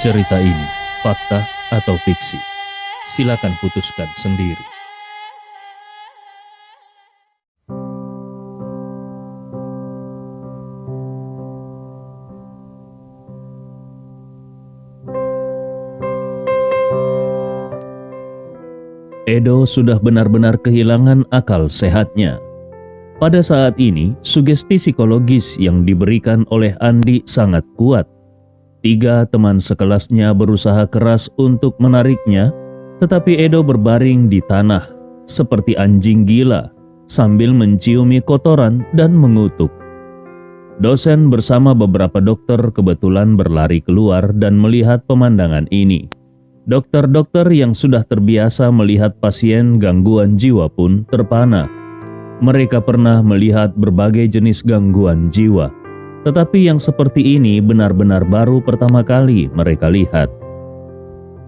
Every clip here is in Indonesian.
Cerita ini fakta atau fiksi? Silakan putuskan sendiri. Edo sudah benar-benar kehilangan akal sehatnya. Pada saat ini, sugesti psikologis yang diberikan oleh Andi sangat kuat. 3 teman sekelasnya berusaha keras untuk menariknya, tetapi Edo berbaring di tanah seperti anjing gila sambil menciumi kotoran dan mengutuk. Dosen bersama beberapa dokter kebetulan berlari keluar dan melihat pemandangan ini. Dokter-dokter yang sudah terbiasa melihat pasien gangguan jiwa pun terpana. Mereka pernah melihat berbagai jenis gangguan jiwa, tetapi yang seperti ini benar-benar baru pertama kali mereka lihat.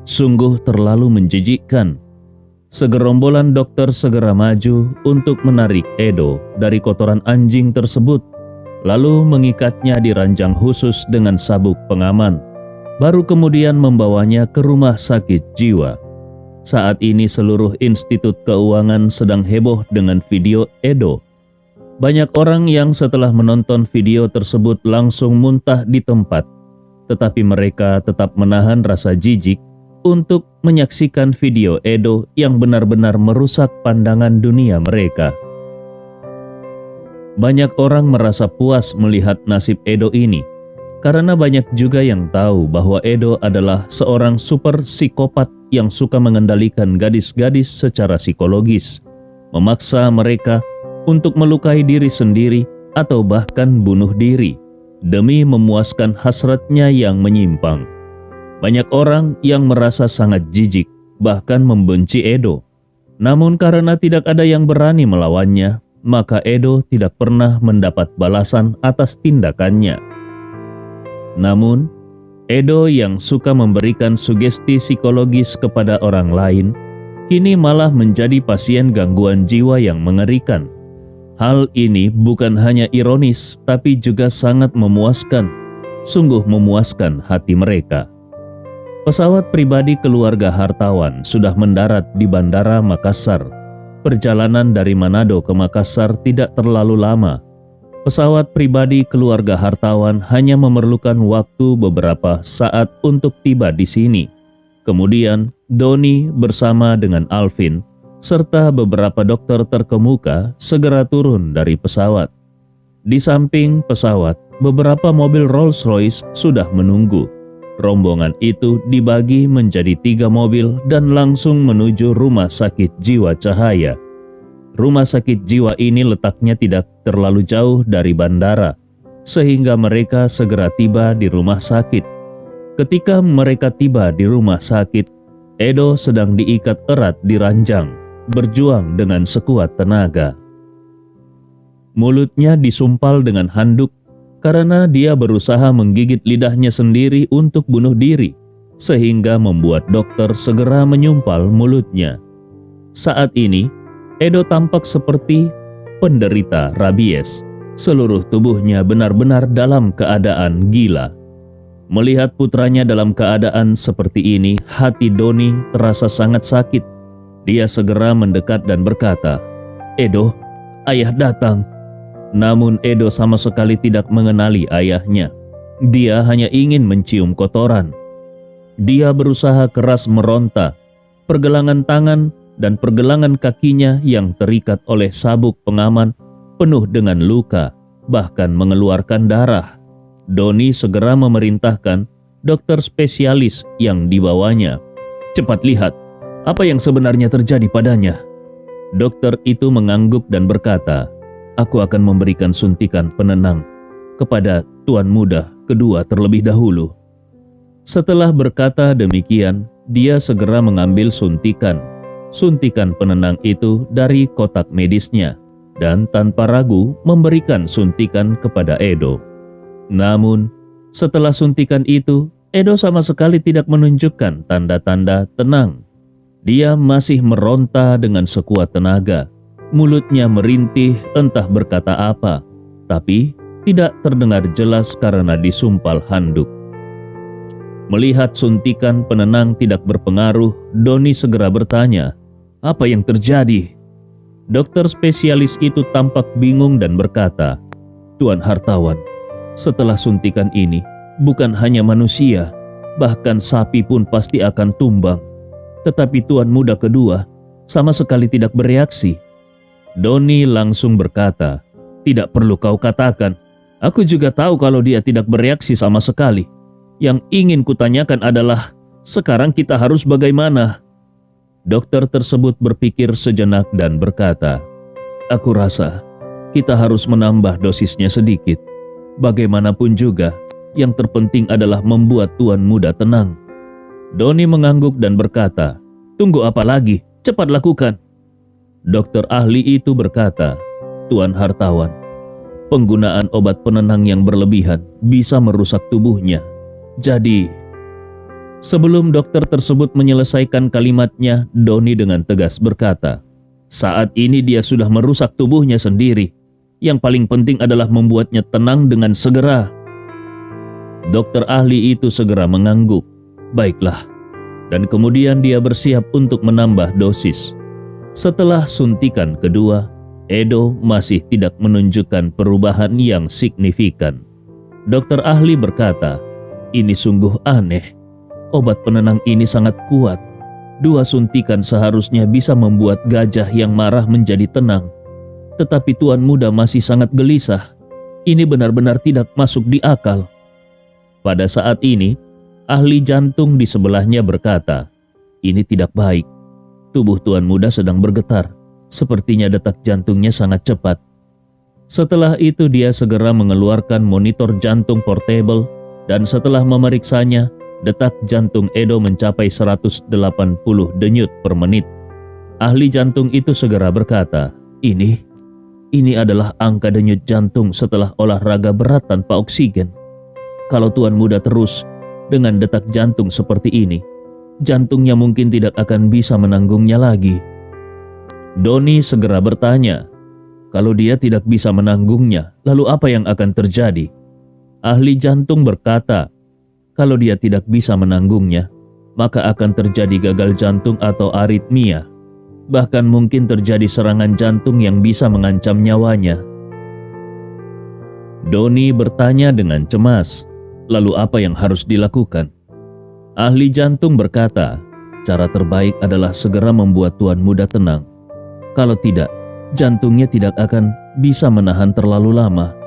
Sungguh terlalu menjijikkan. Segerombolan dokter segera maju untuk menarik Edo dari kotoran anjing tersebut, lalu mengikatnya di ranjang khusus dengan sabuk pengaman. Baru kemudian membawanya ke rumah sakit jiwa. Saat ini seluruh institut keuangan sedang heboh dengan video Edo. Banyak orang yang setelah menonton video tersebut langsung muntah di tempat, tetapi mereka tetap menahan rasa jijik untuk menyaksikan video Edo yang benar-benar merusak pandangan dunia mereka. Banyak orang merasa puas melihat nasib Edo ini, karena banyak juga yang tahu bahwa Edo adalah seorang super psikopat yang suka mengendalikan gadis-gadis secara psikologis, memaksa mereka untuk melukai diri sendiri atau bahkan bunuh diri demi memuaskan hasratnya yang menyimpang. Banyak orang yang merasa sangat jijik, bahkan membenci Edo. Namun karena tidak ada yang berani melawannya, maka Edo tidak pernah mendapat balasan atas tindakannya. Namun, Edo yang suka memberikan sugesti psikologis kepada orang lain, kini malah menjadi pasien gangguan jiwa yang mengerikan. Hal ini bukan hanya ironis, tapi juga sangat memuaskan. Sungguh memuaskan hati mereka. Pesawat pribadi keluarga hartawan sudah mendarat di Bandara Makassar. Perjalanan dari Manado ke Makassar tidak terlalu lama. Pesawat pribadi keluarga hartawan hanya memerlukan waktu beberapa saat untuk tiba di sini. Kemudian, Doni bersama dengan Alvin serta beberapa dokter terkemuka segera turun dari pesawat. Di samping pesawat, beberapa mobil Rolls-Royce sudah menunggu. Rombongan itu dibagi menjadi 3 mobil dan langsung menuju Rumah Sakit Jiwa Cahaya. Rumah sakit jiwa ini letaknya tidak terlalu jauh dari bandara, sehingga mereka segera tiba di rumah sakit. Ketika mereka tiba di rumah sakit, Edo sedang diikat erat di ranjang, berjuang dengan sekuat tenaga. Mulutnya disumpal dengan handuk karena dia berusaha menggigit lidahnya sendiri untuk bunuh diri, sehingga membuat dokter segera menyumpal mulutnya. Saat ini, Edo tampak seperti penderita rabies. Seluruh tubuhnya benar-benar dalam keadaan gila. Melihat putranya dalam keadaan seperti ini, hati Doni terasa sangat sakit. Dia segera mendekat dan berkata, "Edo, ayah datang." Namun Edo sama sekali tidak mengenali ayahnya. Dia hanya ingin mencium kotoran. Dia berusaha keras meronta. Pergelangan tangan dan pergelangan kakinya yang terikat oleh sabuk pengaman penuh dengan luka, bahkan mengeluarkan darah. Doni segera memerintahkan dokter spesialis yang dibawanya. "Cepat lihat, apa yang sebenarnya terjadi padanya?" Dokter itu mengangguk dan berkata, "Aku akan memberikan suntikan penenang kepada tuan muda kedua terlebih dahulu." Setelah berkata demikian, dia segera mengambil suntikan penenang itu dari kotak medisnya dan tanpa ragu memberikan suntikan kepada Edo. Namun, setelah suntikan itu, Edo sama sekali tidak menunjukkan tanda-tanda tenang. Dia masih meronta dengan sekuat tenaga. Mulutnya merintih entah berkata apa, tapi tidak terdengar jelas karena disumpal handuk. Melihat suntikan penenang tidak berpengaruh, Doni segera bertanya, "Apa yang terjadi?" Dokter spesialis itu tampak bingung dan berkata, "Tuan Hartawan, setelah suntikan ini, bukan hanya manusia, bahkan sapi pun pasti akan tumbang. Tetapi tuan muda kedua sama sekali tidak bereaksi." Doni langsung berkata, "Tidak perlu kau katakan. Aku juga tahu kalau dia tidak bereaksi sama sekali. Yang ingin kutanyakan adalah, sekarang kita harus bagaimana?" Dokter tersebut berpikir sejenak dan berkata, "Aku rasa kita harus menambah dosisnya sedikit. Bagaimanapun juga, yang terpenting adalah membuat tuan muda tenang." Doni mengangguk dan berkata, "Tunggu apa lagi? Cepat lakukan." Dokter ahli itu berkata, "Tuan Hartawan, penggunaan obat penenang yang berlebihan bisa merusak tubuhnya. Jadi..." Sebelum dokter tersebut menyelesaikan kalimatnya, Doni dengan tegas berkata, "Saat ini dia sudah merusak tubuhnya sendiri. Yang paling penting adalah membuatnya tenang dengan segera." Dokter ahli itu segera mengangguk. "Baiklah." Dan kemudian dia bersiap untuk menambah dosis. Setelah suntikan kedua, Edo masih tidak menunjukkan perubahan yang signifikan. Dokter ahli berkata, "Ini sungguh aneh. Obat penenang ini sangat kuat. 2 suntikan seharusnya bisa membuat gajah yang marah menjadi tenang. Tetapi tuan muda masih sangat gelisah. Ini benar-benar tidak masuk di akal." Pada saat ini, ahli jantung di sebelahnya berkata, "Ini tidak baik. Tubuh tuan muda sedang bergetar. Sepertinya detak jantungnya sangat cepat." Setelah itu dia segera mengeluarkan monitor jantung portable dan setelah memeriksanya, detak jantung Edo mencapai 180 denyut per menit. Ahli jantung itu segera berkata, Ini adalah angka denyut jantung setelah olahraga berat tanpa oksigen. Kalau tuan muda terus dengan detak jantung seperti ini, jantungnya mungkin tidak akan bisa menanggungnya lagi." Doni segera bertanya, "Kalau dia tidak bisa menanggungnya, lalu apa yang akan terjadi?" Ahli jantung berkata, "Kalau dia tidak bisa menanggungnya, maka akan terjadi gagal jantung atau aritmia. Bahkan mungkin terjadi serangan jantung yang bisa mengancam nyawanya." Doni bertanya dengan cemas, "Lalu apa yang harus dilakukan?" Ahli jantung berkata, "Cara terbaik adalah segera membuat tuan muda tenang. Kalau tidak, jantungnya tidak akan bisa menahan terlalu lama."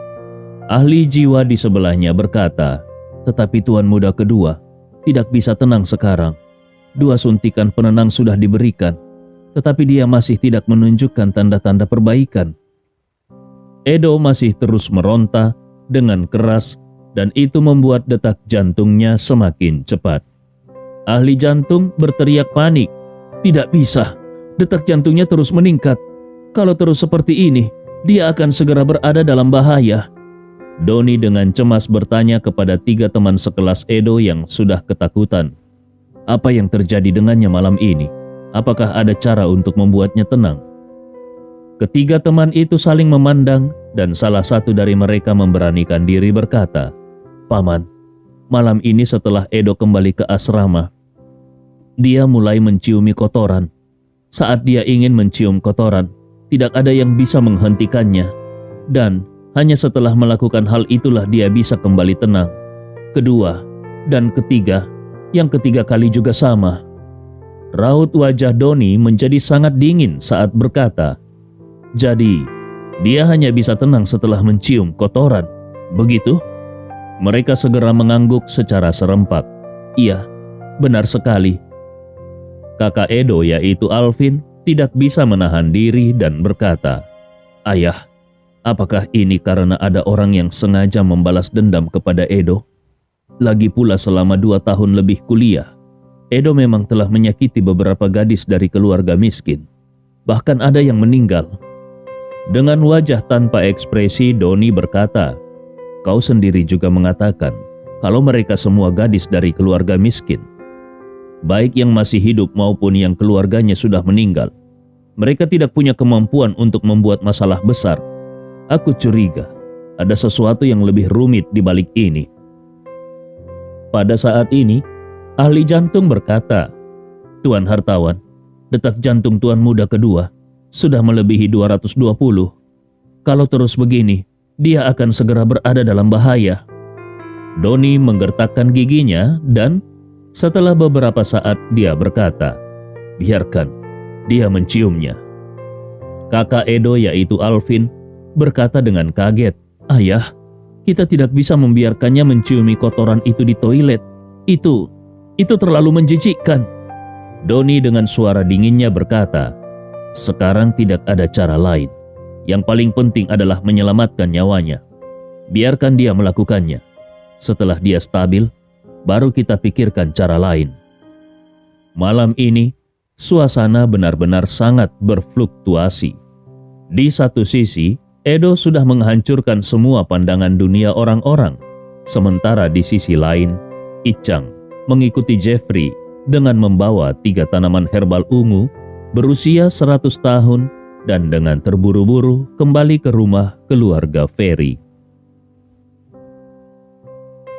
Ahli jiwa di sebelahnya berkata, "Tetapi tuan muda kedua tidak bisa tenang sekarang. 2 suntikan penenang sudah diberikan, tetapi dia masih tidak menunjukkan tanda-tanda perbaikan." Edo masih terus meronta dengan keras dan itu membuat detak jantungnya semakin cepat. Ahli jantung berteriak panik, "Tidak bisa, detak jantungnya terus meningkat. Kalau terus seperti ini, dia akan segera berada dalam bahaya." Doni dengan cemas bertanya kepada 3 teman sekelas Edo yang sudah ketakutan, "Apa yang terjadi dengannya malam ini? Apakah ada cara untuk membuatnya tenang?" Ketiga teman itu saling memandang dan salah satu dari mereka memberanikan diri berkata, "Paman, malam ini setelah Edo kembali ke asrama, dia mulai menciumi kotoran. Saat dia ingin mencium kotoran, tidak ada yang bisa menghentikannya. Dan hanya setelah melakukan hal itulah dia bisa kembali tenang. Kedua dan ketiga, yang ketiga kali juga sama." Raut wajah Doni menjadi sangat dingin saat berkata, "Jadi, dia hanya bisa tenang setelah mencium kotoran, begitu?" Mereka segera mengangguk secara serempak. "Iya, benar sekali." Kakak Edo yaitu Alvin tidak bisa menahan diri dan berkata, "Ayah, apakah ini karena ada orang yang sengaja membalas dendam kepada Edo? Lagi pula selama 2 tahun lebih kuliah, Edo memang telah menyakiti beberapa gadis dari keluarga miskin. Bahkan ada yang meninggal." Dengan wajah tanpa ekspresi, Doni berkata, "Kau sendiri juga mengatakan kalau mereka semua gadis dari keluarga miskin. Baik yang masih hidup maupun yang keluarganya sudah meninggal. Mereka tidak punya kemampuan untuk membuat masalah besar. Aku curiga ada sesuatu yang lebih rumit di balik ini." Pada saat ini, ahli jantung berkata, "Tuan hartawan, detak jantung Tuan muda kedua sudah melebihi 220. Kalau terus begini, dia akan segera berada dalam bahaya." Doni menggertakkan giginya dan setelah beberapa saat dia berkata, "Biarkan dia menciumnya." Kakak Edo yaitu Alvin berkata dengan kaget, "Ayah, kita tidak bisa membiarkannya menciumi kotoran itu di toilet. Itu terlalu menjijikkan." Doni dengan suara dinginnya berkata, "Sekarang tidak ada cara lain. Yang paling penting adalah menyelamatkan nyawanya. Biarkan dia melakukannya. Setelah dia stabil, baru kita pikirkan cara lain." Malam ini, suasana benar-benar sangat berfluktuasi. Di satu sisi, Edo sudah menghancurkan semua pandangan dunia orang-orang. Sementara di sisi lain, Ichang mengikuti Jeffrey dengan membawa 3 tanaman herbal ungu berusia 100 tahun dan dengan terburu-buru kembali ke rumah keluarga Ferry.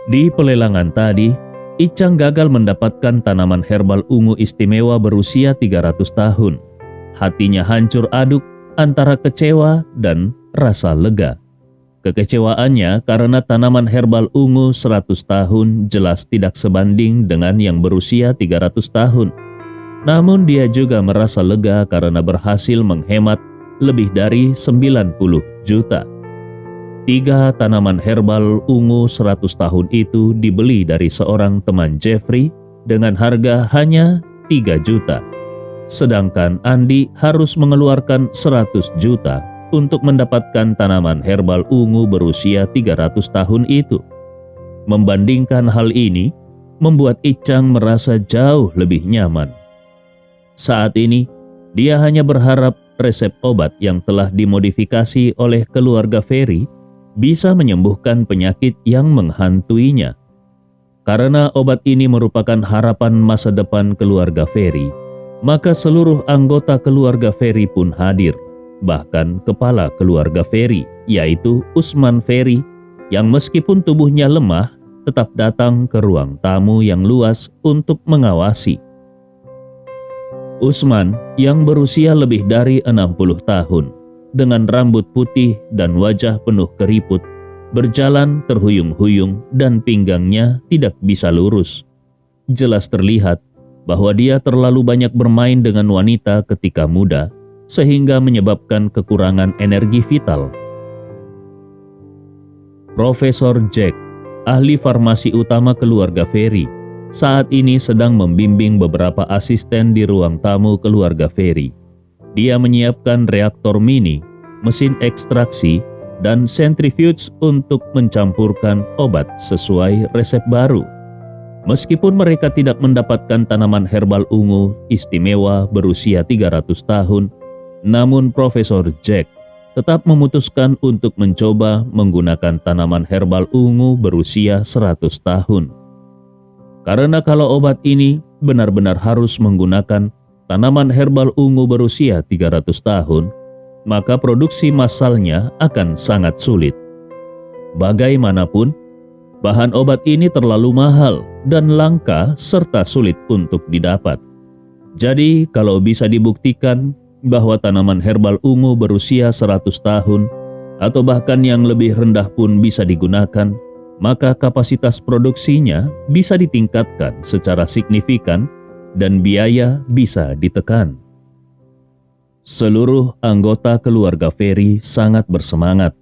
Di pelelangan tadi, Ichang gagal mendapatkan tanaman herbal ungu istimewa berusia 300 tahun. Hatinya hancur aduk antara kecewa dan rasa lega. Kekecewaannya karena tanaman herbal ungu 100 tahun jelas tidak sebanding dengan yang berusia 300 tahun. Namun dia juga merasa lega karena berhasil menghemat lebih dari 90 juta. 3 tanaman herbal ungu 100 tahun itu dibeli dari seorang teman Jeffrey dengan harga hanya 3 juta. Sedangkan Andi harus mengeluarkan 100 juta untuk mendapatkan tanaman herbal ungu berusia 300 tahun itu. Membandingkan hal ini, membuat Ichang merasa jauh lebih nyaman. Saat ini, dia hanya berharap resep obat yang telah dimodifikasi oleh keluarga Ferry bisa menyembuhkan penyakit yang menghantuinya. Karena obat ini merupakan harapan masa depan keluarga Ferry, maka seluruh anggota keluarga Ferry pun hadir. Bahkan kepala keluarga Ferry, yaitu Usman Ferry, yang meskipun tubuhnya lemah, tetap datang ke ruang tamu yang luas untuk mengawasi. Usman yang berusia lebih dari 60 tahun, dengan rambut putih dan wajah penuh keriput, berjalan terhuyung-huyung dan pinggangnya tidak bisa lurus. Jelas terlihat bahwa dia terlalu banyak bermain dengan wanita ketika muda, sehingga menyebabkan kekurangan energi vital. Profesor Jack, ahli farmasi utama keluarga Ferry, saat ini sedang membimbing beberapa asisten di ruang tamu keluarga Ferry. Dia menyiapkan reaktor mini, mesin ekstraksi, dan sentrifuge untuk mencampurkan obat sesuai resep baru. Meskipun mereka tidak mendapatkan tanaman herbal ungu istimewa berusia 300 tahun, namun Profesor Jack tetap memutuskan untuk mencoba menggunakan tanaman herbal ungu berusia 100 tahun. Karena kalau obat ini benar-benar harus menggunakan tanaman herbal ungu berusia 300 tahun, maka produksi massalnya akan sangat sulit. Bagaimanapun, bahan obat ini terlalu mahal dan langka serta sulit untuk didapat. Jadi kalau bisa dibuktikan bahwa tanaman herbal ungu berusia 100 tahun atau bahkan yang lebih rendah pun bisa digunakan, maka kapasitas produksinya bisa ditingkatkan secara signifikan dan biaya bisa ditekan. Seluruh anggota keluarga Ferry sangat bersemangat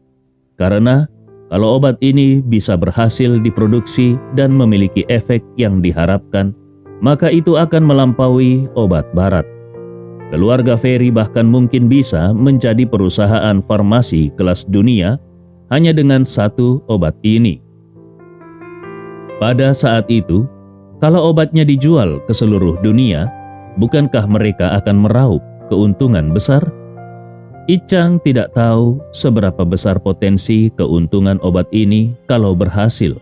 karena kalau obat ini bisa berhasil diproduksi dan memiliki efek yang diharapkan, maka itu akan melampaui obat barat. Keluarga Ferry bahkan mungkin bisa menjadi perusahaan farmasi kelas dunia hanya dengan satu obat ini. Pada saat itu, kalau obatnya dijual ke seluruh dunia, bukankah mereka akan meraup keuntungan besar? Ichang tidak tahu seberapa besar potensi keuntungan obat ini kalau berhasil.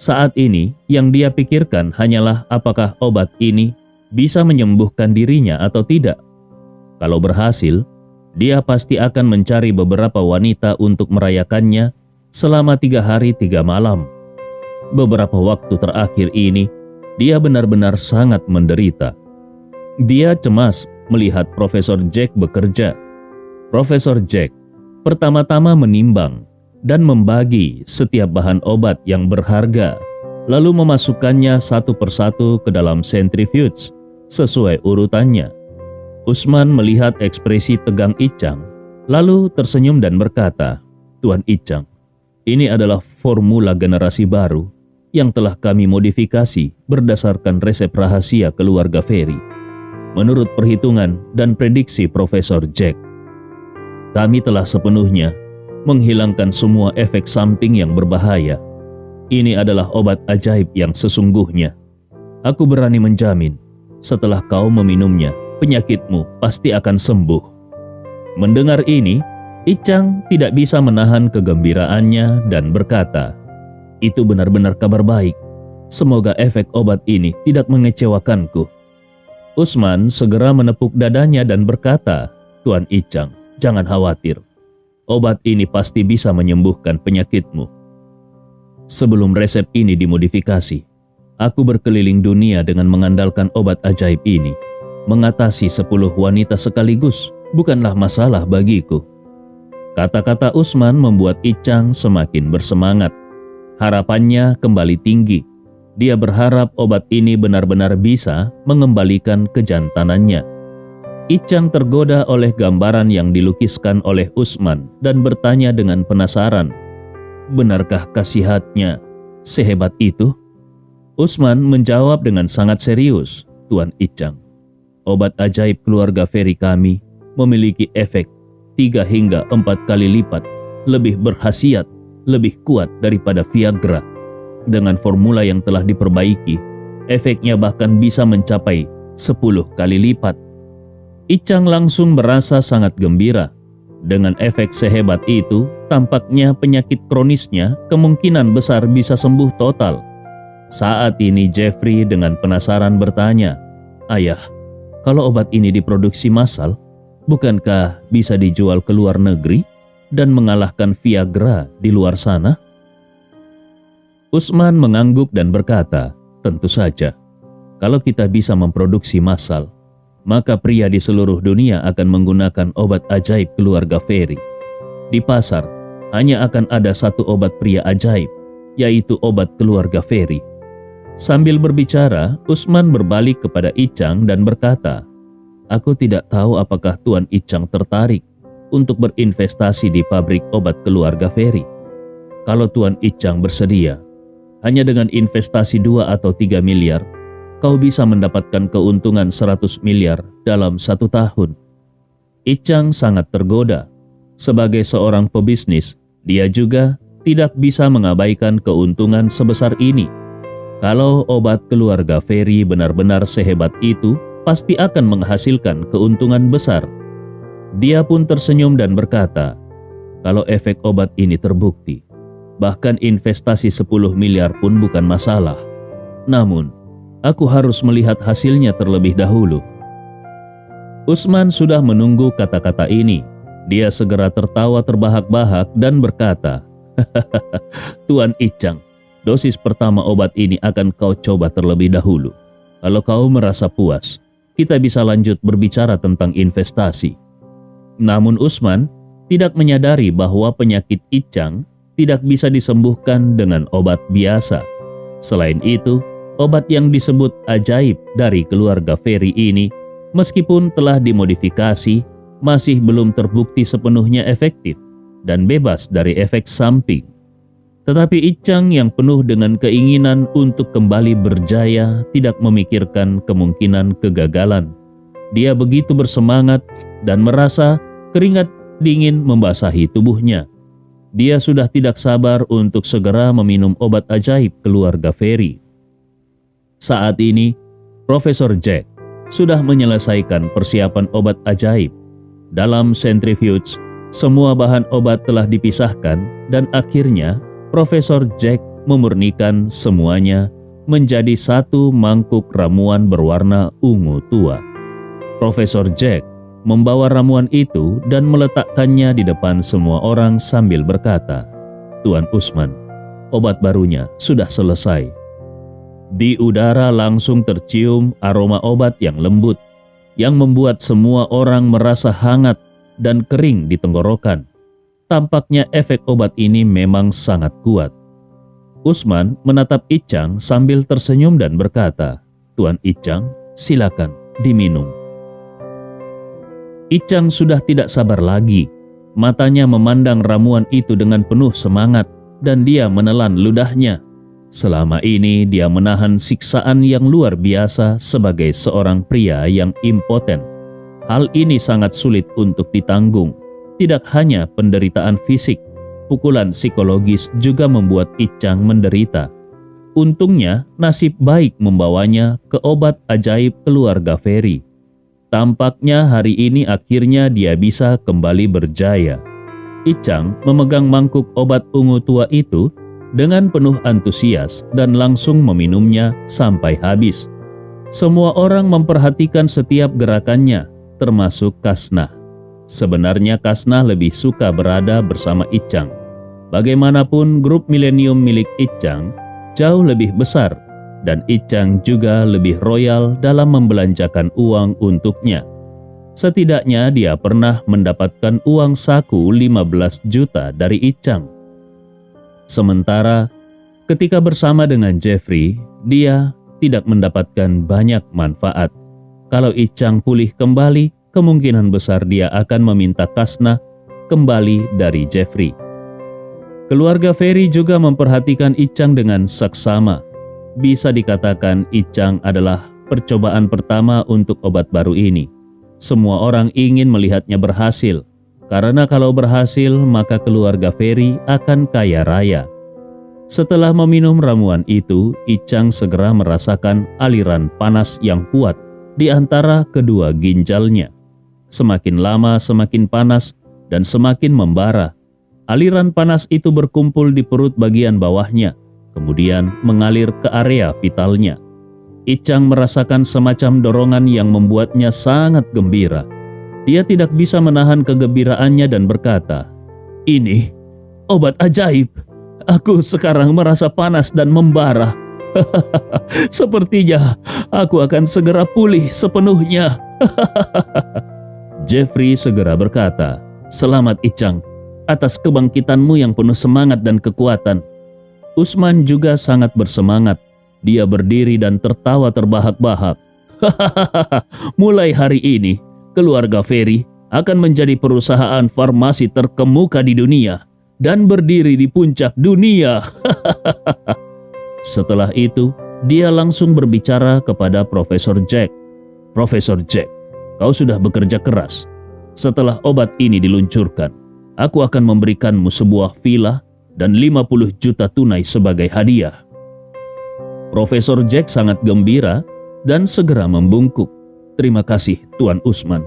Saat ini yang dia pikirkan hanyalah apakah obat ini bisa menyembuhkan dirinya atau tidak. Kalau berhasil, dia pasti akan mencari beberapa wanita untuk merayakannya selama 3 hari 3 malam. Beberapa waktu terakhir ini, dia benar-benar sangat menderita. Dia cemas melihat Profesor Jack bekerja. Profesor Jack pertama-tama menimbang dan membagi setiap bahan obat yang berharga, lalu memasukkannya satu persatu ke dalam centrifuge sesuai urutannya. Usman melihat ekspresi tegang Icang, lalu tersenyum dan berkata, "Tuan Icang, ini adalah formula generasi baru yang telah kami modifikasi berdasarkan resep rahasia keluarga Ferry. Menurut perhitungan dan prediksi Profesor Jack, kami telah sepenuhnya menghilangkan semua efek samping yang berbahaya. Ini adalah obat ajaib yang sesungguhnya. Aku berani menjamin, setelah kau meminumnya, penyakitmu pasti akan sembuh." Mendengar ini, Icang tidak bisa menahan kegembiraannya dan berkata, "Itu benar-benar kabar baik. Semoga efek obat ini tidak mengecewakanku." Usman segera menepuk dadanya dan berkata, "Tuan Icang, jangan khawatir. Obat ini pasti bisa menyembuhkan penyakitmu." Sebelum resep ini dimodifikasi, aku berkeliling dunia dengan mengandalkan obat ajaib ini. Mengatasi 10 wanita sekaligus bukanlah masalah bagiku. Kata-kata Usman membuat Icang semakin bersemangat. Harapannya kembali tinggi. Dia berharap obat ini benar-benar bisa mengembalikan kejantanannya. Icang tergoda oleh gambaran yang dilukiskan oleh Usman dan bertanya dengan penasaran, "Benarkah khasiatnya sehebat itu?" Usman menjawab dengan sangat serius, "Tuan Icang, obat ajaib keluarga Ferry kami memiliki efek 3 hingga 4 kali lipat lebih berkhasiat, lebih kuat daripada Viagra. Dengan formula yang telah diperbaiki, efeknya bahkan bisa mencapai 10 kali lipat." Icang langsung merasa sangat gembira. Dengan efek sehebat itu, tampaknya penyakit kronisnya kemungkinan besar bisa sembuh total. Saat ini Jeffrey dengan penasaran bertanya, "Ayah, kalau obat ini diproduksi massal, bukankah bisa dijual ke luar negeri dan mengalahkan Viagra di luar sana?" Usman mengangguk dan berkata, "Tentu saja. Kalau kita bisa memproduksi massal, maka pria di seluruh dunia akan menggunakan obat ajaib keluarga Ferry. Di pasar, hanya akan ada satu obat pria ajaib, yaitu obat keluarga Ferry." Sambil berbicara, Usman berbalik kepada Icang dan berkata, "Aku tidak tahu apakah Tuan Icang tertarik untuk berinvestasi di pabrik obat keluarga Ferry. Kalau Tuan Icang bersedia, hanya dengan investasi 2 atau 3 miliar, kau bisa mendapatkan keuntungan 100 miliar dalam 1 tahun." Icang sangat tergoda. Sebagai seorang pebisnis, dia juga tidak bisa mengabaikan keuntungan sebesar ini. Kalau obat keluarga Ferry benar-benar sehebat itu, pasti akan menghasilkan keuntungan besar. Dia pun tersenyum dan berkata, "Kalau efek obat ini terbukti, bahkan investasi 10 miliar pun bukan masalah. Namun, aku harus melihat hasilnya terlebih dahulu." Usman sudah menunggu kata-kata ini. Dia segera tertawa terbahak-bahak dan berkata, "Tuan Icang, dosis pertama obat ini akan kau coba terlebih dahulu. Kalau kau merasa puas, kita bisa lanjut berbicara tentang investasi." Namun Usman tidak menyadari bahwa penyakit Icang tidak bisa disembuhkan dengan obat biasa. Selain itu, obat yang disebut ajaib dari keluarga Ferry ini, meskipun telah dimodifikasi, masih belum terbukti sepenuhnya efektif dan bebas dari efek samping. Tetapi Icang yang penuh dengan keinginan untuk kembali berjaya tidak memikirkan kemungkinan kegagalan. Dia begitu bersemangat dan merasa keringat dingin membasahi tubuhnya. Dia sudah tidak sabar untuk segera meminum obat ajaib keluarga Ferry. Saat ini, Profesor Jack sudah menyelesaikan persiapan obat ajaib. Dalam centrifuge, semua bahan obat telah dipisahkan dan akhirnya Profesor Jack memurnikan semuanya menjadi satu mangkuk ramuan berwarna ungu tua. Profesor Jack membawa ramuan itu dan meletakkannya di depan semua orang sambil berkata, "Tuan Usman, obat barunya sudah selesai. Di udara langsung tercium aroma obat yang lembut, yang membuat semua orang merasa hangat dan kering di tenggorokan. Tampaknya efek obat ini memang sangat kuat. Usman menatap Icang sambil tersenyum dan berkata, "Tuan Icang, silakan diminum." Icang sudah tidak sabar lagi. Matanya memandang ramuan itu dengan penuh semangat dan dia menelan ludahnya. Selama ini dia menahan siksaan yang luar biasa sebagai seorang pria yang impoten. Hal ini sangat sulit untuk ditanggung. Tidak hanya penderitaan fisik, pukulan psikologis juga membuat Icang menderita. Untungnya nasib baik membawanya ke obat ajaib keluarga Ferry. Tampaknya hari ini akhirnya dia bisa kembali berjaya. Icang memegang mangkuk obat ungu tua itu dengan penuh antusias dan langsung meminumnya sampai habis. Semua orang memperhatikan setiap gerakannya, termasuk Kasnah. Sebenarnya Kasnah lebih suka berada bersama Icang. Bagaimanapun grup milenium milik Icang jauh lebih besar dan Icang juga lebih royal dalam membelanjakan uang untuknya. Setidaknya dia pernah mendapatkan uang saku 15 juta dari Icang. Sementara ketika bersama dengan Jeffrey, dia tidak mendapatkan banyak manfaat. Kalau Icang pulih kembali, kemungkinan besar dia akan meminta Kasnah kembali dari Jeffrey. Keluarga Ferry juga memperhatikan Icang dengan saksama. Bisa dikatakan Icang adalah percobaan pertama untuk obat baru ini. Semua orang ingin melihatnya berhasil, karena kalau berhasil maka keluarga Ferry akan kaya raya. Setelah meminum ramuan itu, Icang segera merasakan aliran panas yang kuat di antara kedua ginjalnya. Semakin lama semakin panas dan semakin membara. Aliran panas itu berkumpul di perut bagian bawahnya, kemudian mengalir ke area vitalnya. Icang merasakan semacam dorongan yang membuatnya sangat gembira. Dia tidak bisa menahan kegembiraannya dan berkata, "Ini obat ajaib. Aku sekarang merasa panas dan membara. Sepertinya aku akan segera pulih sepenuhnya." Jeffrey segera berkata, "Selamat Icang, atas kebangkitanmu yang penuh semangat dan kekuatan." Usman juga sangat bersemangat. Dia berdiri dan tertawa terbahak-bahak. "Mulai hari ini, keluarga Ferry akan menjadi perusahaan farmasi terkemuka di dunia dan berdiri di puncak dunia." Setelah itu, dia langsung berbicara kepada Profesor Jack. "Profesor Jack, kau sudah bekerja keras. Setelah obat ini diluncurkan, aku akan memberikanmu sebuah villa dan 50 juta tunai sebagai hadiah." Profesor Jack sangat gembira dan segera membungkuk. "Terima kasih, Tuan Usman."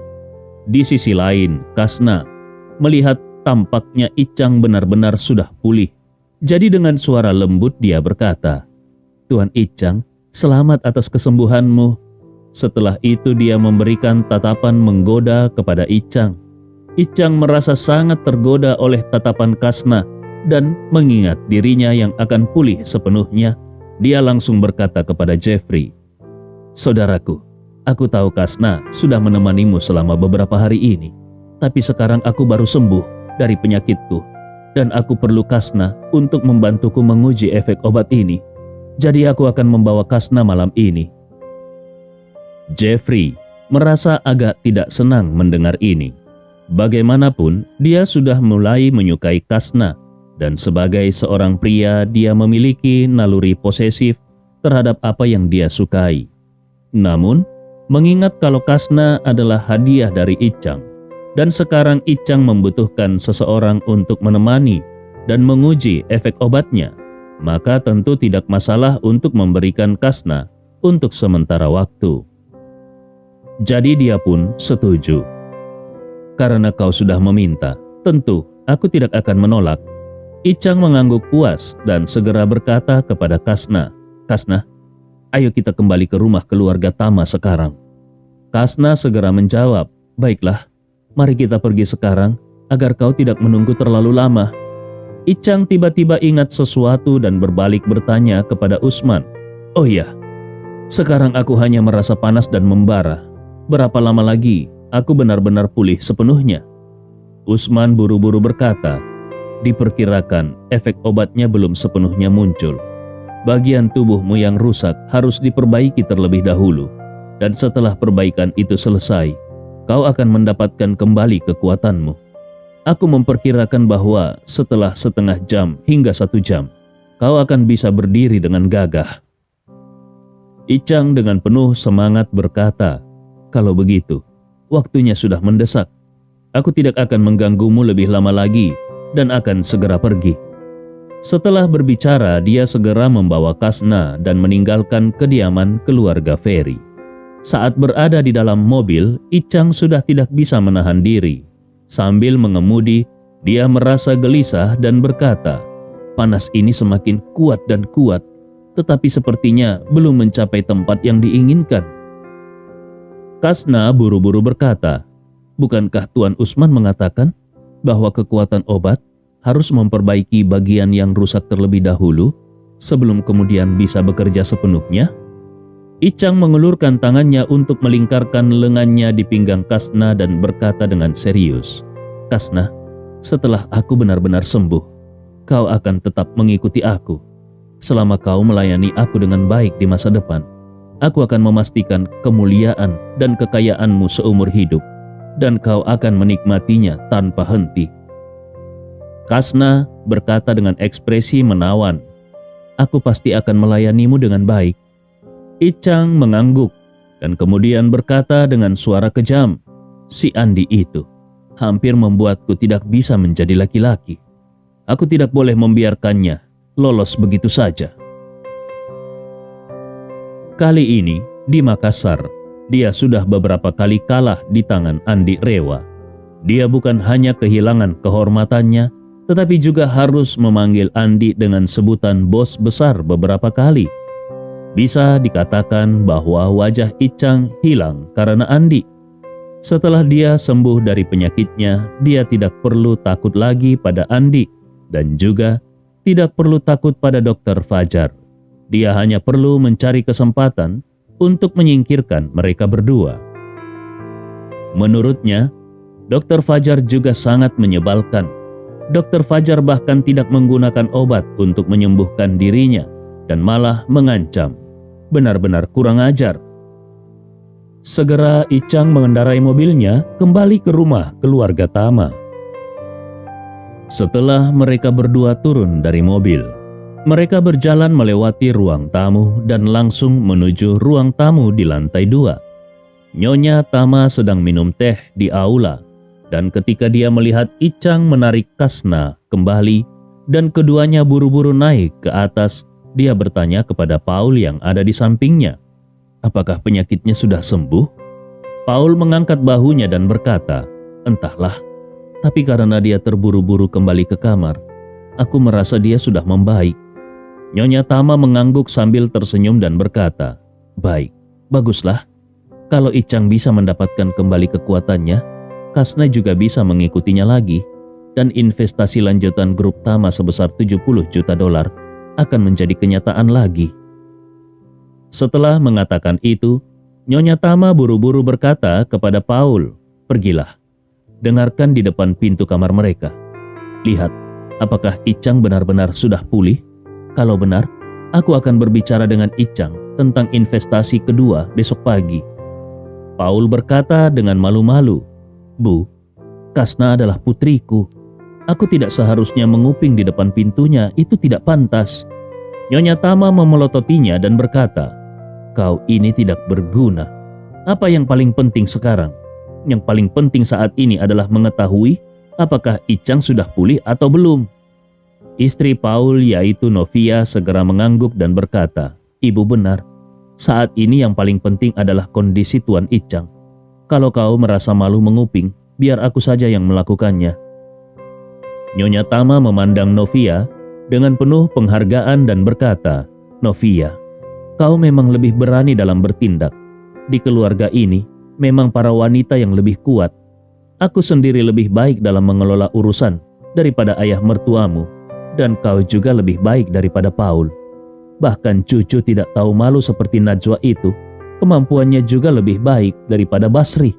Di sisi lain, Kasnah melihat tampaknya Icang benar-benar sudah pulih. Jadi dengan suara lembut dia berkata, "Tuan Icang, selamat atas kesembuhanmu." Setelah itu dia memberikan tatapan menggoda kepada Icang. Icang merasa sangat tergoda oleh tatapan Kasnah dan mengingat dirinya yang akan pulih sepenuhnya. Dia langsung berkata kepada Jeffrey, "Saudaraku, aku tahu Kasnah sudah menemanimu selama beberapa hari ini, tapi sekarang aku baru sembuh dari penyakitku dan aku perlu Kasnah untuk membantuku menguji efek obat ini. Jadi aku akan membawa Kasnah malam ini." Jeffrey merasa agak tidak senang mendengar ini. Bagaimanapun, dia sudah mulai menyukai Kasnah. Dan sebagai seorang pria, dia memiliki naluri posesif terhadap apa yang dia sukai. Namun, mengingat kalau Kasnah adalah hadiah dari Icang, dan sekarang Icang membutuhkan seseorang untuk menemani dan menguji efek obatnya, maka tentu tidak masalah untuk memberikan Kasnah untuk sementara waktu. Jadi dia pun setuju. "Karena kau sudah meminta, tentu aku tidak akan menolak." Icang mengangguk puas dan segera berkata kepada Kasnah, "Kasnah, ayo kita kembali ke rumah keluarga Tama sekarang." Kasnah segera menjawab, "Baiklah, mari kita pergi sekarang agar kau tidak menunggu terlalu lama." Icang tiba-tiba ingat sesuatu dan berbalik bertanya kepada Usman. "Oh iya, sekarang aku hanya merasa panas dan membara. Berapa lama lagi aku benar-benar pulih sepenuhnya?" Usman buru-buru berkata, "Diperkirakan efek obatnya belum sepenuhnya muncul. Bagian tubuhmu yang rusak harus diperbaiki terlebih dahulu. Dan setelah perbaikan itu selesai, kau akan mendapatkan kembali kekuatanmu. Aku memperkirakan bahwa setelah setengah jam hingga 1 jam, kau akan bisa berdiri dengan gagah." Icang dengan penuh semangat berkata, "Kalau begitu, waktunya sudah mendesak. Aku tidak akan mengganggumu lebih lama lagi dan akan segera pergi." Setelah berbicara, dia segera membawa Kasna dan meninggalkan kediaman keluarga Ferry. Saat berada di dalam mobil, Icang sudah tidak bisa menahan diri. Sambil mengemudi, dia merasa gelisah dan berkata, "Panas ini semakin kuat dan kuat, tetapi sepertinya belum mencapai tempat yang diinginkan." Kasna buru-buru berkata, "Bukankah Tuan Usman mengatakan bahwa kekuatan obat harus memperbaiki bagian yang rusak terlebih dahulu sebelum kemudian bisa bekerja sepenuhnya?" Icang mengulurkan tangannya untuk melingkarkan lengannya di pinggang Kasna dan berkata dengan serius, "Kasna, setelah aku benar-benar sembuh, kau akan tetap mengikuti aku. Selama kau melayani aku dengan baik di masa depan, aku akan memastikan kemuliaan dan kekayaanmu seumur hidup, dan kau akan menikmatinya tanpa henti." Kasna berkata dengan ekspresi menawan, "Aku pasti akan melayanimu dengan baik." Icang mengangguk dan kemudian berkata dengan suara kejam, "Si Andi itu hampir membuatku tidak bisa menjadi laki-laki. Aku tidak boleh membiarkannya lolos begitu saja." Kali ini di Makassar, dia sudah beberapa kali kalah di tangan Andi Rewa. Dia bukan hanya kehilangan kehormatannya, tetapi juga harus memanggil Andi dengan sebutan bos besar beberapa kali. Bisa dikatakan bahwa wajah Icang hilang karena Andi. Setelah dia sembuh dari penyakitnya, dia tidak perlu takut lagi pada Andi dan juga tidak perlu takut pada Dr. Fajar. Dia hanya perlu mencari kesempatan untuk menyingkirkan mereka berdua. Menurutnya, Dr. Fajar juga sangat menyebalkan. Dr. Fajar bahkan tidak menggunakan obat untuk menyembuhkan dirinya dan malah mengancam. Benar-benar kurang ajar. Segera Icang mengendarai mobilnya kembali ke rumah keluarga Tama. Setelah mereka berdua turun dari mobil, mereka berjalan melewati ruang tamu dan langsung menuju ruang tamu di lantai 2. Nyonya Tama sedang minum teh di aula, dan ketika dia melihat Icang menarik Kasna kembali dan keduanya buru-buru naik ke atas, dia bertanya kepada Paul yang ada di sampingnya, "Apakah penyakitnya sudah sembuh?" Paul mengangkat bahunya dan berkata, "Entahlah, tapi karena dia terburu-buru kembali ke kamar, aku merasa dia sudah membaik." Nyonya Tama mengangguk sambil tersenyum dan berkata, "Baik, baguslah. Kalau Icang bisa mendapatkan kembali kekuatannya, Kasna juga bisa mengikutinya lagi, dan investasi lanjutan grup Tama sebesar $70 juta akan menjadi kenyataan lagi." Setelah mengatakan itu, Nyonya Tama buru-buru berkata kepada Paul, "Pergilah, dengarkan di depan pintu kamar mereka. Lihat, apakah Icang benar-benar sudah pulih? Kalau benar, aku akan berbicara dengan Icang tentang investasi kedua besok pagi." Paul berkata dengan malu-malu, "Bu, Kasna adalah putriku. Aku tidak seharusnya menguping di depan pintunya, itu tidak pantas." Nyonya Tama memelototinya dan berkata, "Kau ini tidak berguna. Apa yang paling penting sekarang? Yang paling penting saat ini adalah mengetahui apakah Icang sudah pulih atau belum." Istri Paul yaitu Novia segera mengangguk dan berkata, "Ibu benar. Saat ini yang paling penting adalah kondisi Tuan Icang. Kalau kau merasa malu menguping, biar aku saja yang melakukannya." Nyonya Tama memandang Novia dengan penuh penghargaan dan berkata, "Novia, kau memang lebih berani dalam bertindak. Di keluarga ini, memang para wanita yang lebih kuat. Aku sendiri lebih baik dalam mengelola urusan daripada ayah mertuamu. dan kau juga lebih baik daripada Paul. Bahkan cucu tidak tahu malu seperti Najwa itu, kemampuannya juga lebih baik daripada Basri.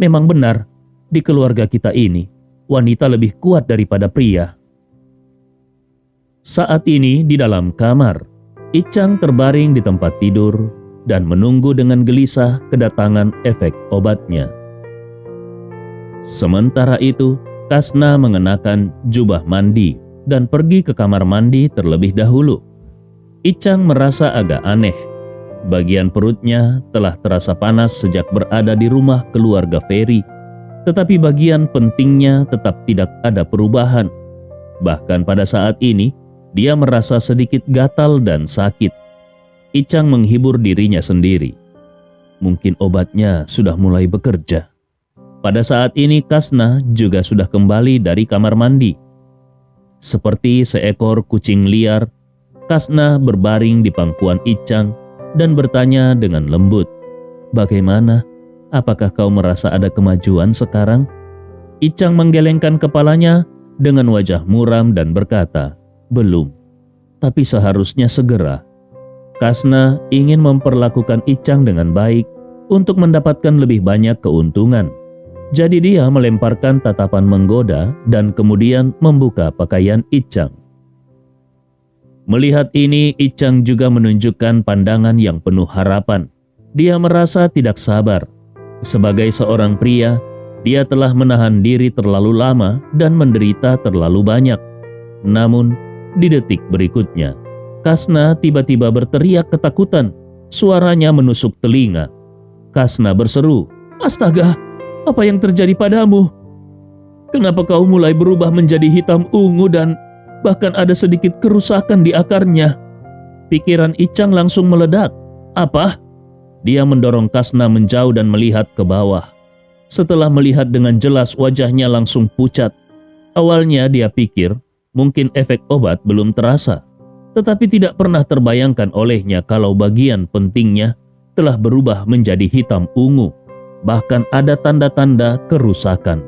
Memang benar, di keluarga kita ini, wanita lebih kuat daripada pria. Saat ini di dalam kamar, Icang terbaring di tempat tidur dan menunggu dengan gelisah kedatangan efek obatnya. Sementara itu, Kasna mengenakan jubah mandi dan pergi ke kamar mandi terlebih dahulu. Icang merasa agak aneh. Bagian perutnya telah terasa panas sejak berada di rumah keluarga Ferry, tetapi bagian pentingnya tetap tidak ada perubahan. Bahkan pada saat ini, dia merasa sedikit gatal dan sakit. Icang menghibur dirinya sendiri. Mungkin obatnya sudah mulai bekerja. Pada saat ini Kasna juga sudah kembali dari kamar mandi. Seperti seekor kucing liar, Kasna berbaring di pangkuan Icang dan bertanya dengan lembut, "Bagaimana? Apakah kau merasa ada kemajuan sekarang?" Icang menggelengkan kepalanya dengan wajah muram dan berkata, "Belum, tapi seharusnya segera." Kasna ingin memperlakukan Icang dengan baik untuk mendapatkan lebih banyak keuntungan. Jadi dia melemparkan tatapan menggoda dan kemudian membuka pakaian Icang. Melihat ini, Icang juga menunjukkan pandangan yang penuh harapan. Dia merasa tidak sabar. Sebagai seorang pria, dia telah menahan diri terlalu lama dan menderita terlalu banyak. Namun, di detik berikutnya, Kasna tiba-tiba berteriak ketakutan. Suaranya menusuk telinga. Kasna berseru, "Astaga, apa yang terjadi padamu? Kenapa kau mulai berubah menjadi hitam ungu dan bahkan ada sedikit kerusakan di akarnya?" Pikiran Icang langsung meledak. "Apa?" Dia mendorong Kasna menjauh dan melihat ke bawah. Setelah melihat dengan jelas, wajahnya langsung pucat. Awalnya dia pikir mungkin efek obat belum terasa, tetapi tidak pernah terbayangkan olehnya kalau bagian pentingnya telah berubah menjadi hitam ungu. Bahkan ada tanda-tanda kerusakan.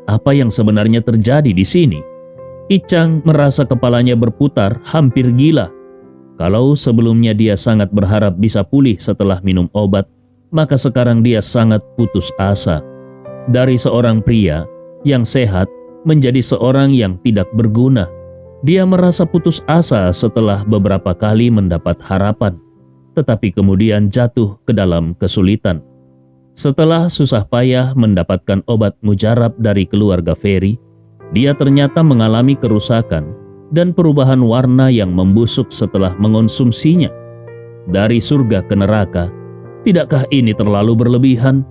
Apa yang sebenarnya terjadi di sini? Icang merasa kepalanya berputar hampir gila. Kalau sebelumnya dia sangat berharap bisa pulih setelah minum obat, maka sekarang dia sangat putus asa. Dari seorang pria yang sehat menjadi seorang yang tidak berguna. Dia merasa putus asa setelah beberapa kali mendapat harapan, tetapi kemudian jatuh ke dalam kesulitan. Setelah susah payah mendapatkan obat mujarab dari keluarga Ferry, dia ternyata mengalami kerusakan dan perubahan warna yang membusuk setelah mengonsumsinya. Dari surga ke neraka, tidakkah ini terlalu berlebihan?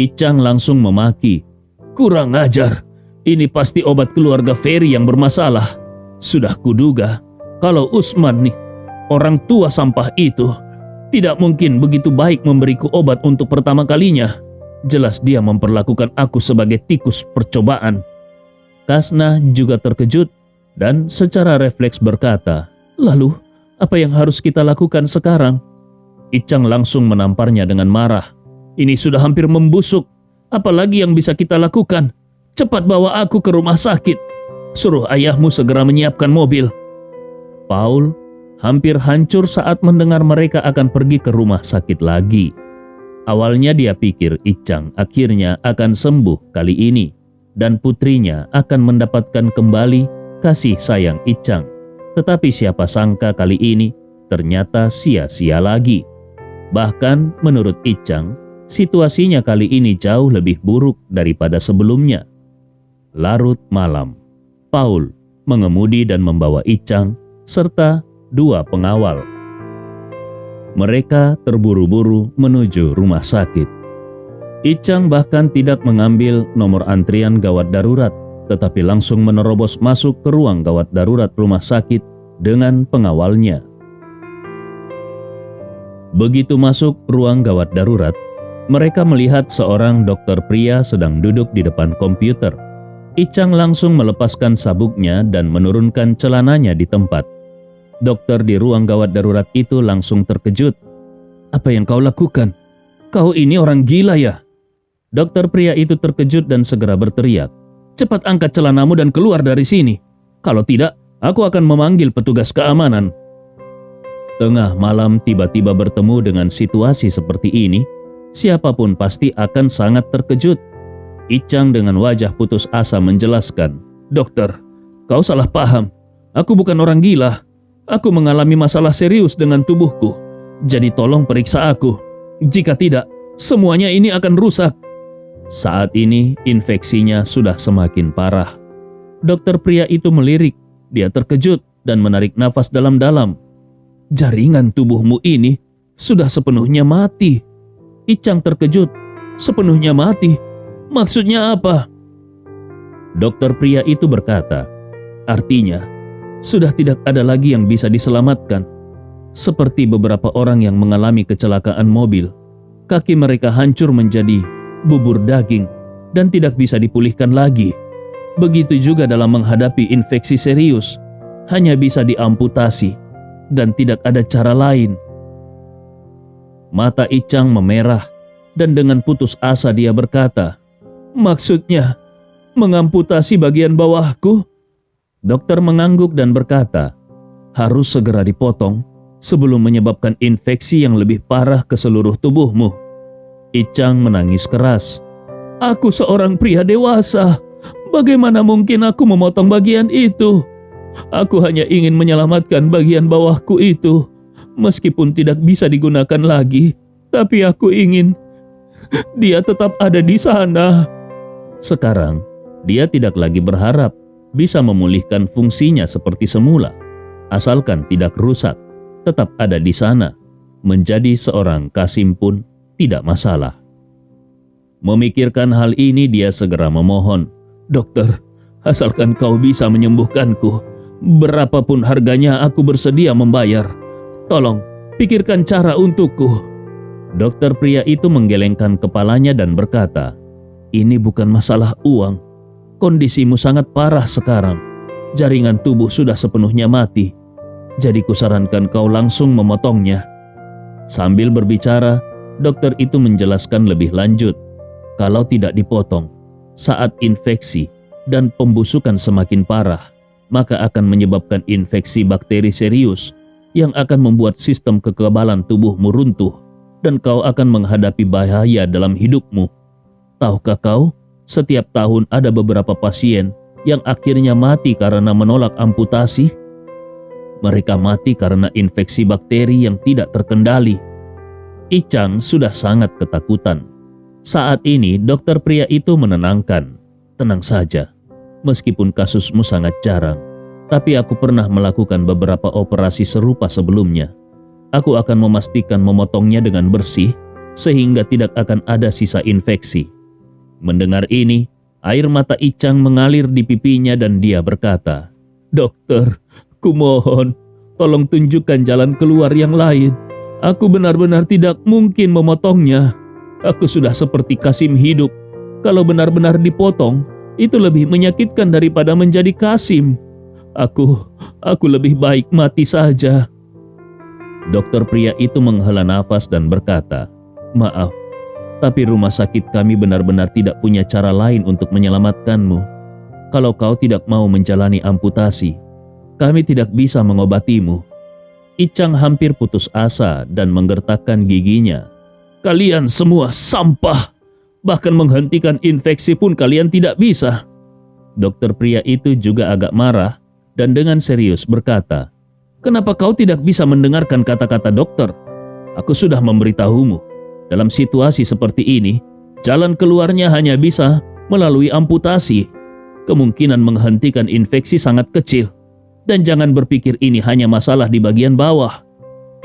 Icang langsung memaki, "Kurang ajar, ini pasti obat keluarga Ferry yang bermasalah. Sudah kuduga, kalau Usman nih, orang tua sampah itu, tidak mungkin begitu baik memberiku obat untuk pertama kalinya. Jelas dia memperlakukan aku sebagai tikus percobaan." Kasna juga terkejut dan secara refleks berkata, "Lalu, apa yang harus kita lakukan sekarang?" Icang langsung menamparnya dengan marah. "Ini sudah hampir membusuk. Apalagi yang bisa kita lakukan? Cepat bawa aku ke rumah sakit. Suruh ayahmu segera menyiapkan mobil." Paul hampir hancur saat mendengar mereka akan pergi ke rumah sakit lagi. Awalnya dia pikir Icang akhirnya akan sembuh kali ini dan putrinya akan mendapatkan kembali kasih sayang Icang. Tetapi siapa sangka kali ini ternyata sia-sia lagi. Bahkan menurut Icang, situasinya kali ini jauh lebih buruk daripada sebelumnya. Larut malam, Paul mengemudi dan membawa Icang serta 2 pengawal. Mereka terburu-buru menuju rumah sakit. Icang bahkan tidak mengambil nomor antrian gawat darurat, tetapi langsung menerobos masuk ke ruang gawat darurat rumah sakit dengan pengawalnya. Begitu masuk ruang gawat darurat, mereka melihat seorang dokter pria sedang duduk di depan komputer. Icang langsung melepaskan sabuknya dan menurunkan celananya di tempat. Dokter di ruang gawat darurat itu langsung terkejut. "Apa yang kau lakukan? Kau ini orang gila ya?" Dokter pria itu terkejut dan segera berteriak, "Cepat angkat celanamu dan keluar dari sini. Kalau tidak, aku akan memanggil petugas keamanan. Tengah malam tiba-tiba bertemu dengan situasi seperti ini, siapapun pasti akan sangat terkejut. Icang dengan wajah putus asa menjelaskan, "Dokter, kau salah paham. Aku bukan orang gila. Aku mengalami masalah serius dengan tubuhku. Jadi tolong periksa aku. Jika tidak, semuanya ini akan rusak." Saat ini infeksinya sudah semakin parah. Dokter pria itu melirik. Dia terkejut dan menarik nafas dalam-dalam. "Jaringan tubuhmu ini sudah sepenuhnya mati." Icang terkejut. "Sepenuhnya mati? Maksudnya apa?" Dokter pria itu berkata, "Artinya, sudah tidak ada lagi yang bisa diselamatkan. Seperti beberapa orang yang mengalami kecelakaan mobil, kaki mereka hancur menjadi bubur daging dan tidak bisa dipulihkan lagi. Begitu juga dalam menghadapi infeksi serius, hanya bisa diamputasi dan tidak ada cara lain." Mata Icang memerah dan dengan putus asa dia berkata, "Maksudnya, mengamputasi bagian bawahku?" Dokter mengangguk dan berkata, "Harus segera dipotong sebelum menyebabkan infeksi yang lebih parah ke seluruh tubuhmu." Icang menangis keras. "Aku seorang pria dewasa. Bagaimana mungkin aku memotong bagian itu? Aku hanya ingin menyelamatkan bagian bawahku itu. Meskipun tidak bisa digunakan lagi, tapi aku ingin dia tetap ada di sana." Sekarang, dia tidak lagi berharap bisa memulihkan fungsinya seperti semula. Asalkan tidak rusak, tetap ada di sana. Menjadi seorang Kasim pun tidak masalah. Memikirkan hal ini, dia segera memohon, "Dokter, asalkan kau bisa menyembuhkanku, berapapun harganya aku bersedia membayar. Tolong, pikirkan cara untukku." Dokter pria itu menggelengkan kepalanya dan berkata, "Ini bukan masalah uang. Kondisimu sangat parah sekarang. Jaringan tubuh sudah sepenuhnya mati. Jadi kusarankan kau langsung memotongnya." Sambil berbicara, dokter itu menjelaskan lebih lanjut, kalau tidak dipotong, saat infeksi dan pembusukan semakin parah, maka akan menyebabkan infeksi bakteri serius yang akan membuat sistem kekebalan tubuhmu runtuh dan kau akan menghadapi bahaya dalam hidupmu. Tahukah kau, setiap tahun ada beberapa pasien yang akhirnya mati karena menolak amputasi? Mereka mati karena infeksi bakteri yang tidak terkendali. Icang sudah sangat ketakutan. Saat ini dokter pria itu menenangkan. "Tenang saja, meskipun kasusmu sangat jarang, tapi aku pernah melakukan beberapa operasi serupa sebelumnya. Aku akan memastikan memotongnya dengan bersih, sehingga tidak akan ada sisa infeksi." Mendengar ini, air mata Icang mengalir di pipinya dan dia berkata, "Dokter, kumohon, tolong tunjukkan jalan keluar yang lain. Aku benar-benar tidak mungkin memotongnya. Aku sudah seperti Kasim hidup. Kalau benar-benar dipotong, itu lebih menyakitkan daripada menjadi Kasim. Aku lebih baik mati saja." Dokter pria itu menghela nafas dan berkata, "Maaf, tapi rumah sakit kami benar-benar tidak punya cara lain untuk menyelamatkanmu. Kalau kau tidak mau menjalani amputasi, kami tidak bisa mengobatimu." Icang hampir putus asa dan menggertakkan giginya. "Kalian semua sampah. Bahkan menghentikan infeksi pun kalian tidak bisa." Dokter pria itu juga agak marah dan dengan serius berkata, "Kenapa kau tidak bisa mendengarkan kata-kata dokter? Aku sudah memberitahumu. Dalam situasi seperti ini, jalan keluarnya hanya bisa melalui amputasi. Kemungkinan menghentikan infeksi sangat kecil. Dan jangan berpikir ini hanya masalah di bagian bawah.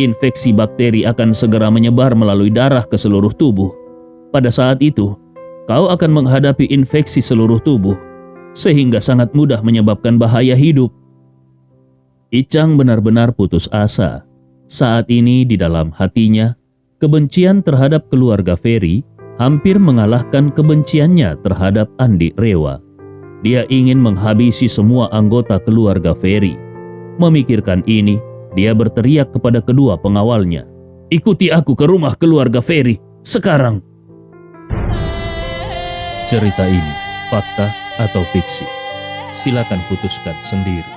Infeksi bakteri akan segera menyebar melalui darah ke seluruh tubuh. Pada saat itu, kau akan menghadapi infeksi seluruh tubuh, sehingga sangat mudah menyebabkan bahaya hidup." Icang benar-benar putus asa. Saat ini di dalam hatinya, kebencian terhadap keluarga Ferry hampir mengalahkan kebenciannya terhadap Andi Rewa. Dia ingin menghabisi semua anggota keluarga Ferry. Memikirkan ini, dia berteriak kepada kedua pengawalnya, "Ikuti aku ke rumah keluarga Ferry sekarang." Cerita ini fakta atau fiksi? Silakan putuskan sendiri.